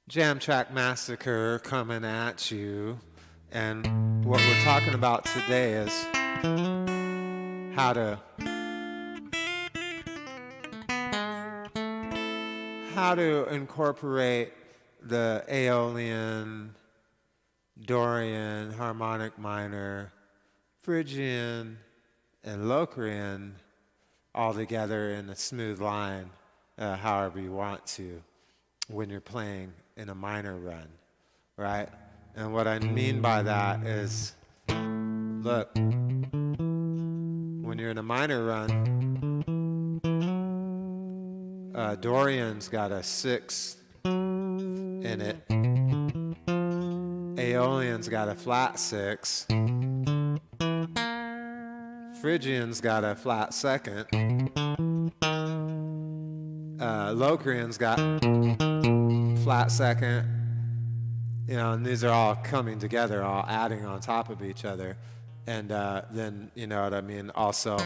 Jam Track Massacre coming at you. And what we're talking about today is how to incorporate the Aeolian, Dorian, harmonic minor, Phrygian, and Locrian all together in a smooth line, however you want to, when you're playing in a minor run, right? And what I mean by that is, look, when you're in a minor run, Dorian's got a 6 in it. Aeolian's got a flat 6. Phrygian's got a flat second. Locrian's got flat second. You know, and these are all coming together, all adding on top of each other. And then, you know what I mean, also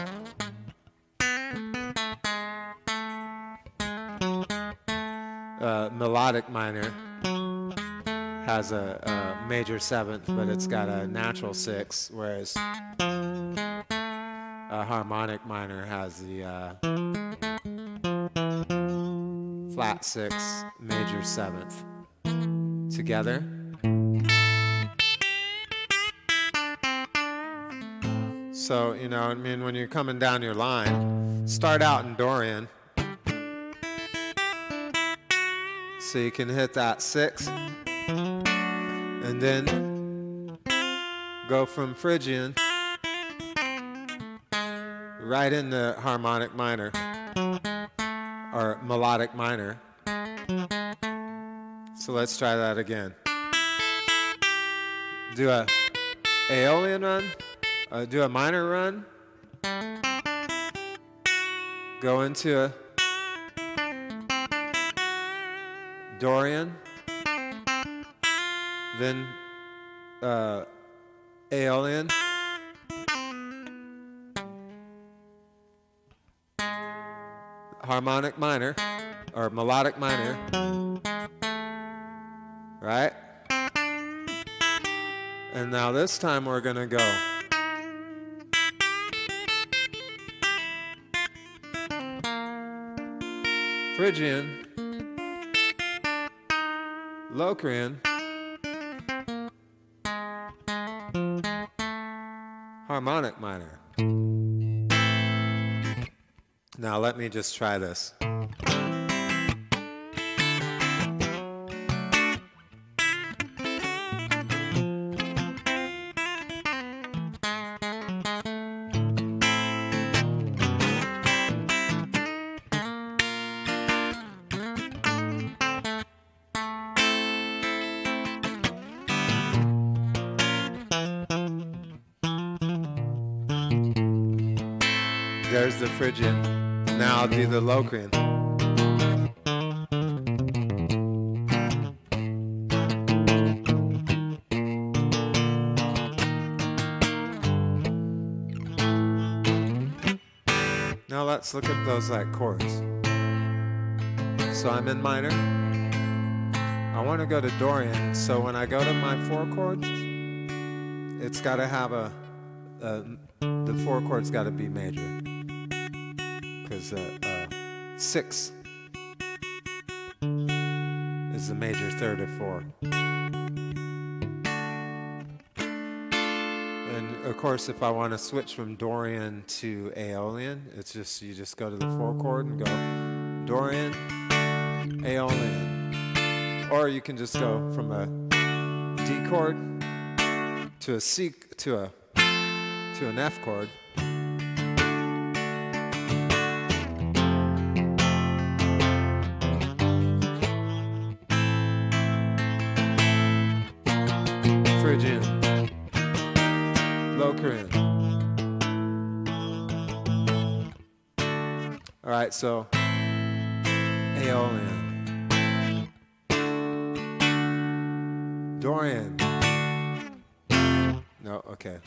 melodic minor has a major 7th, but it's got a natural 6, whereas harmonic minor has the flat 6, major 7th together. So, you know, I mean, when you're coming down your line, start out in Dorian. So you can hit that 6. And then go from Phrygian right into harmonic minor or melodic minor. So let's try that again. Do a Aeolian run, do a minor run, go into a Dorian, then Aeolian, harmonic minor or melodic minor, right? And now this time we're gonna go Phrygian, Locrian, harmonic minor. Now let me just try this. There's the Phrygian. Now I'll do the Locrian. Now let's look at those like chords. So I'm in minor. I want to go to Dorian. So when I go to my 4 chords, it's got to have the 4 chords got to be major. Because 6 is the major 3rd of 4. And of course, if I want to switch from Dorian to Aeolian, it's just you just go to the 4 chord and go Dorian, Aeolian. Or you can just go from a D chord to a C to an F chord. Phrygian, Locrian. All right, so Aeolian, Dorian. No, okay.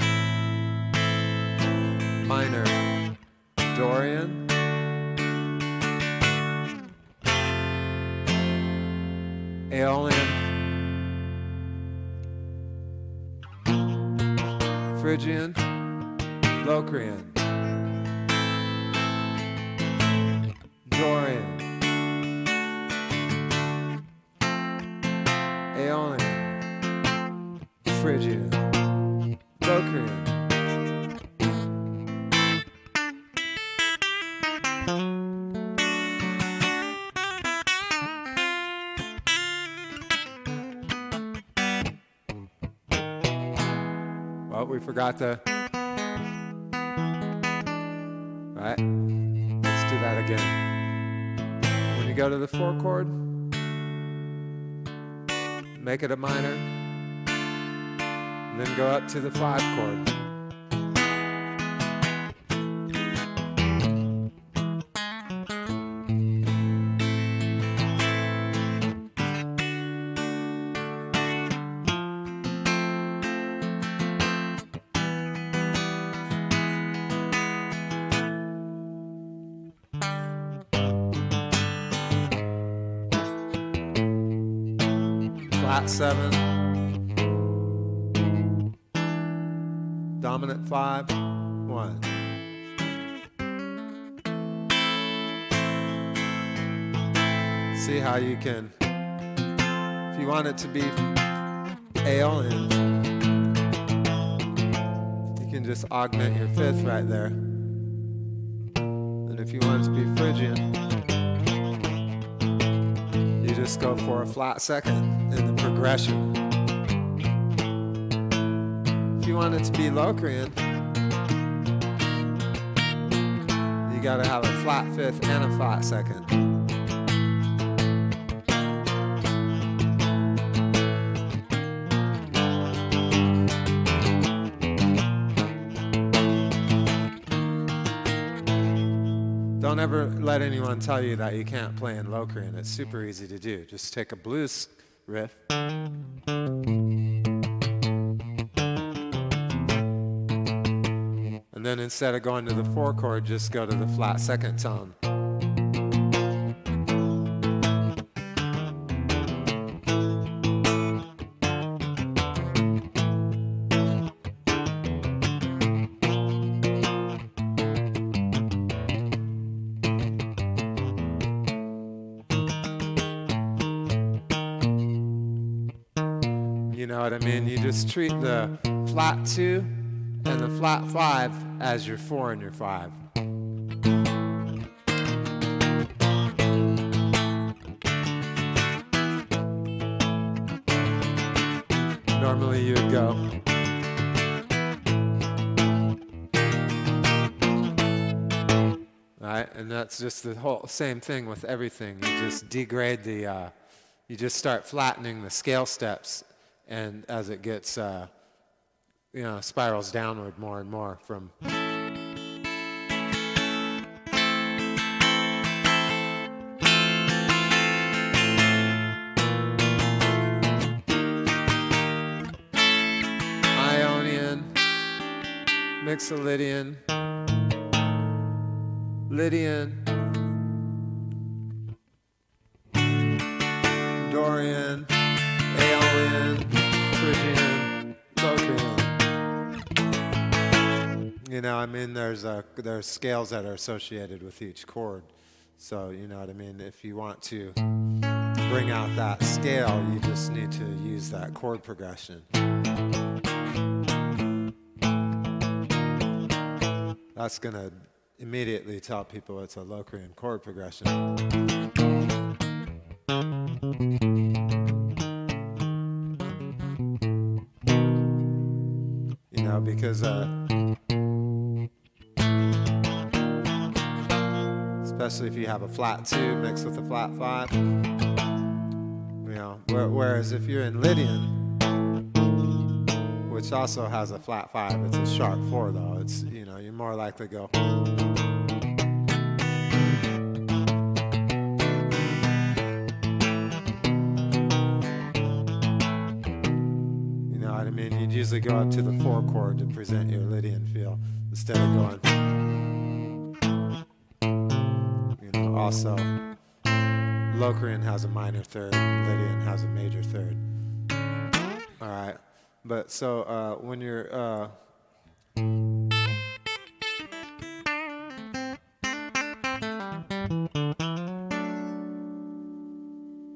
Minor, Dorian, Aeolian, Phrygian, Locrian, Dorian, Aeolian, Phrygian, Locrian. Well, we forgot the... Right? Let's do that again. When you go to the 4 chord, make it a minor, and then go up to the 5 chord. Flat 7, dominant 5, 1. See how you can, if you want it to be Aeolian, you can just augment your 5th right there. And if you want it to be Phrygian, you just go for a flat 2nd in the progression. If you want it to be Locrian, you gotta have a flat 5th and a flat 2nd. Don't ever let anyone tell you that you can't play in Locrian. It's super easy to do. Just take a blues riff. And then instead of going to the 4 chord, just go to the flat 2nd tone. You know what I mean? You just treat the flat 2 and the flat 5 as your 4 and your 5. Normally you would go. Right? And that's just the whole same thing with everything. You just degrade the, you just start flattening the scale steps. And as it gets, spirals downward more and more from... Ionian, Mixolydian, Lydian, Dorian, Aeolian, Phrygian, Locrian. You know, I mean, there's scales that are associated with each chord. So, you know what I mean? If you want to bring out that scale, you just need to use that chord progression. That's going to immediately tell people it's a Locrian chord progression. You know, because especially if you have a flat 2 mixed with a flat 5. You know, whereas if you're in Lydian, which also has a flat 5, it's a sharp 4 though. It's, you know, you're more likely to go. You know what I mean? You'd usually go up to the 4 chord to present your Lydian feel instead of going. You know, also, Locrian has a minor 3rd, Lydian has a third. All right, but so when you're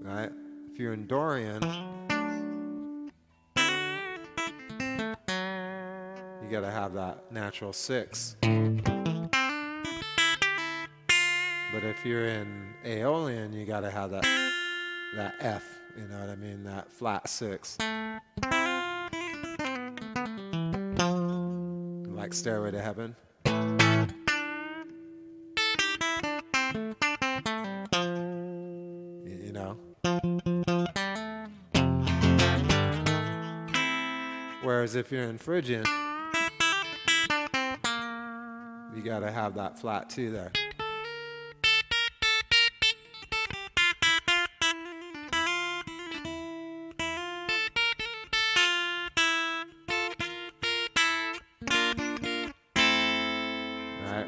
right, if you're in Dorian, you got to have that natural 6. But if you're in Aeolian, you got to have that F, you know what I mean, that flat 6. Like Stairway to Heaven. You know. Whereas if you're in Phrygian, you got to have that flat 2 there.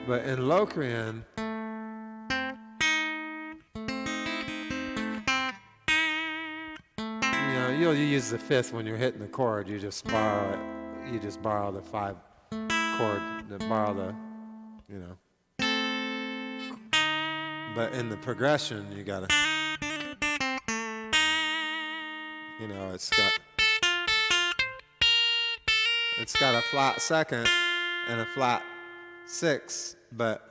But in Locrian, you'll use the 5th when you're hitting the chord. You just borrow it. You just borrow the 5 chord. Borrow the, But in the progression, you gotta, it's got a flat 2nd and a flat 6, but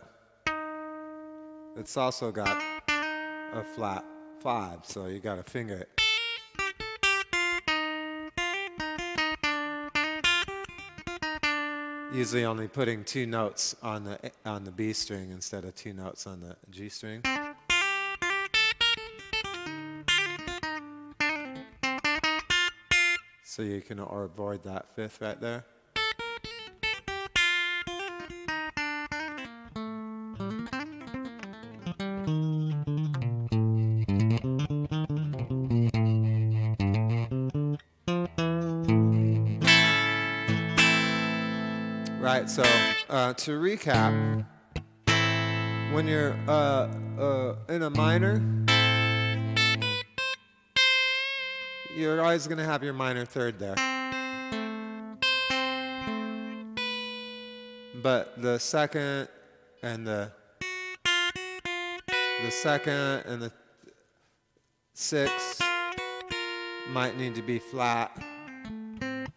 it's also got a flat 5, so you got to finger it. Usually only putting 2 notes on the B string instead of 2 notes on the G string. So you can avoid that 5th right there. Right, so to recap, when you're in a minor, you're always going to have your minor 3rd there. But the 2nd and the 6 might need to be flat,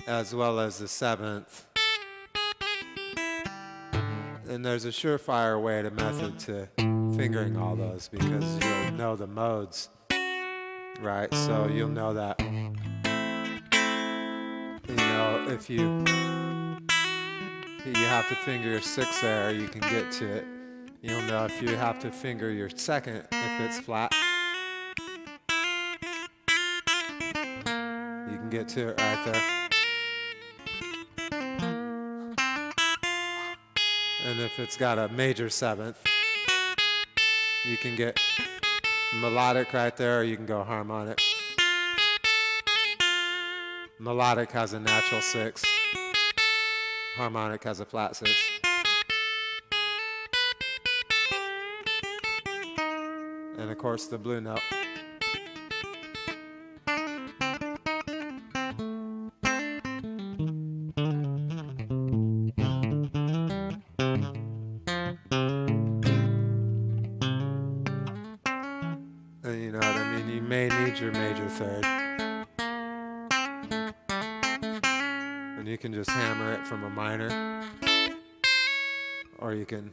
as well as the 7th. And there's a surefire way to method to fingering all those, because you'll know the modes, right? So you'll know that, if you have to finger your 6 there, you can get to it. You'll know if you have to finger your 2nd, if it's flat, you can get to it right there. And if it's got a major 7th, you can get melodic right there, or you can go harmonic. Melodic has a natural 6. Harmonic has a flat 6. And of course the blue note. Your major 3rd, and you can just hammer it from a minor, or you can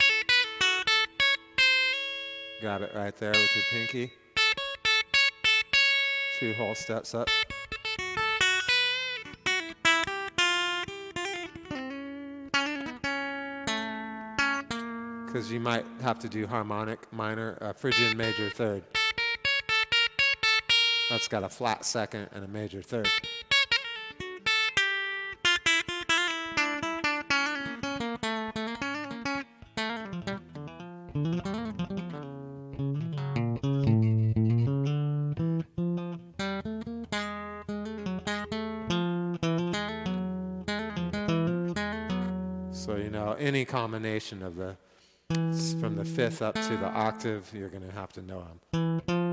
grab it right there with your pinky, 2 whole steps up, because you might have to do harmonic minor, Phrygian major 3rd. That's got a flat 2nd and a major 3rd. So, any combination of from the 5th up to the octave, you're going to have to know them.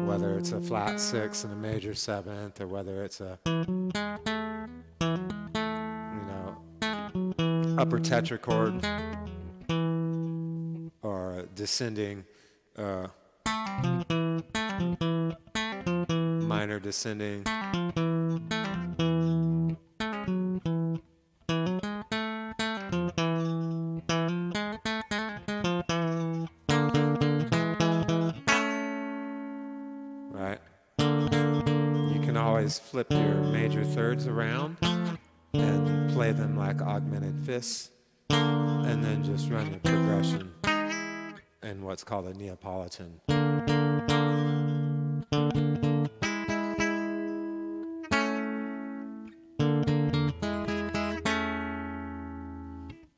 whether it's a flat 6 and a major 7th, or whether it's a, upper tetrachord, or a descending, minor descending. Right? You can always flip your major thirds around and play them like augmented fifths, and then just run your progression in what's called a Neapolitan.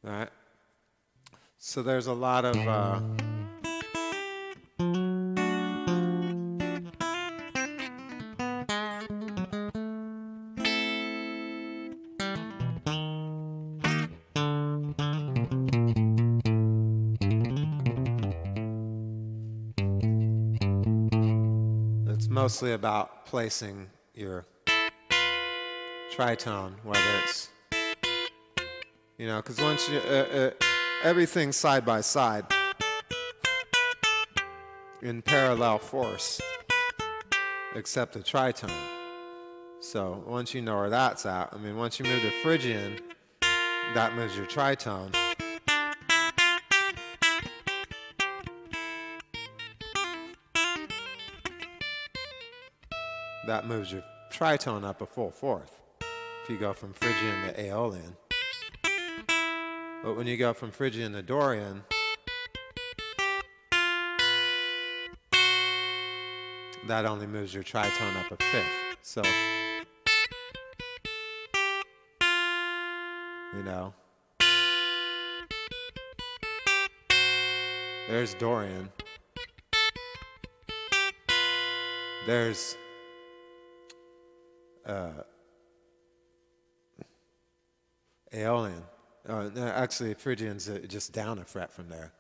Right? So there's a lot of it's mostly about placing your tritone, whether it's, because once you, everything's side by side in parallel force, except the tritone. So once you know where that's at, once you move to Phrygian, that moves your tritone. That moves your tritone up a full fourth if you go from Phrygian to Aeolian. But when you go from Phrygian to Dorian, that only moves your tritone up a fifth. So, there's Dorian. There's Aeolian. No, actually, Phrygian's just down a fret from there.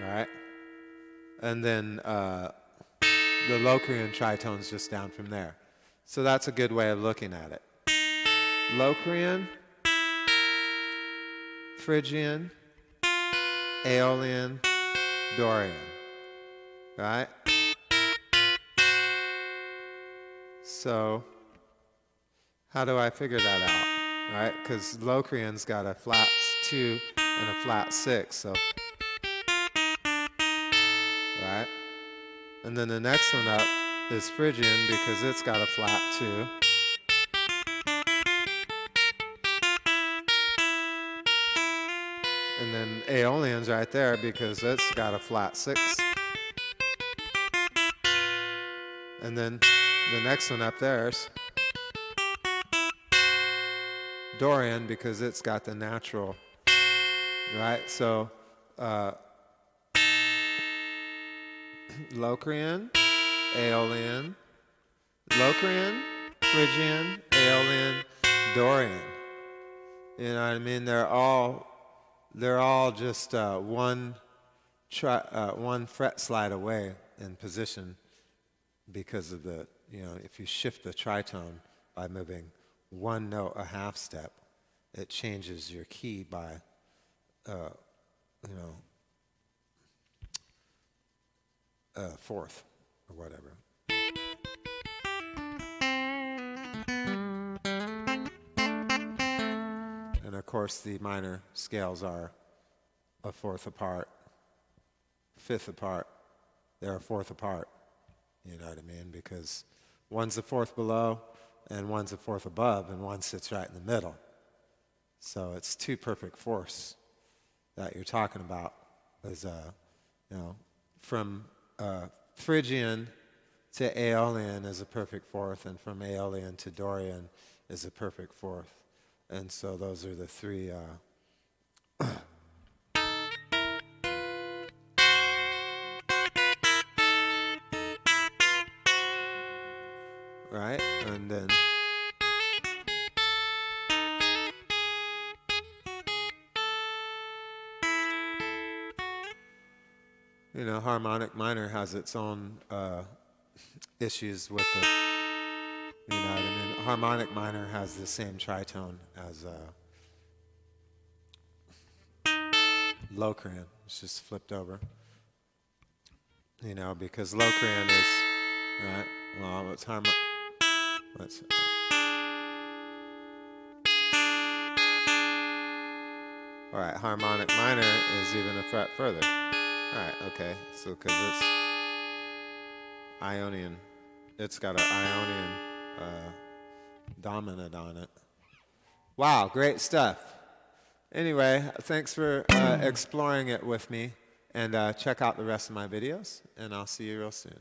All right? And then the Locrian tritone's just down from there. So that's a good way of looking at it. Locrian, Phrygian, Aeolian, Dorian. Right? So how do I figure that out? Right? Because Locrian's got a flat 2 and a flat 6. So, right? And then the next one up is Phrygian because it's got a flat 2. And then Aeolian's right there because it's got a flat 6. And then the next one up there's Dorian because it's got the natural, right? So Locrian, Aeolian, Locrian, Phrygian, Aeolian, Dorian. You know what I mean? They're all just one fret slide away in position because of the, if you shift the tritone by moving one note a half step, it changes your key by, a fourth or whatever. And of course, the minor scales are a fourth apart, fifth apart. They're a fourth apart. You know what I mean? Because one's a fourth below, and one's a fourth above, and one sits right in the middle. So it's two perfect fourths that you're talking about. Is from Phrygian to Aeolian is a perfect fourth, and from Aeolian to Dorian is a perfect fourth. And so those are the three. Right? And then harmonic minor has its own issues with it. You know what I mean? Harmonic minor has the same tritone as Locrian. It's just flipped over. Because Locrian is, right? Well, it's let's. All right, harmonic minor is even a fret further. All right, okay. So because it's Aeolian, it's got an Aeolian dominant on it. Wow, great stuff. Anyway, thanks for exploring it with me, and check out the rest of my videos, and I'll see you real soon.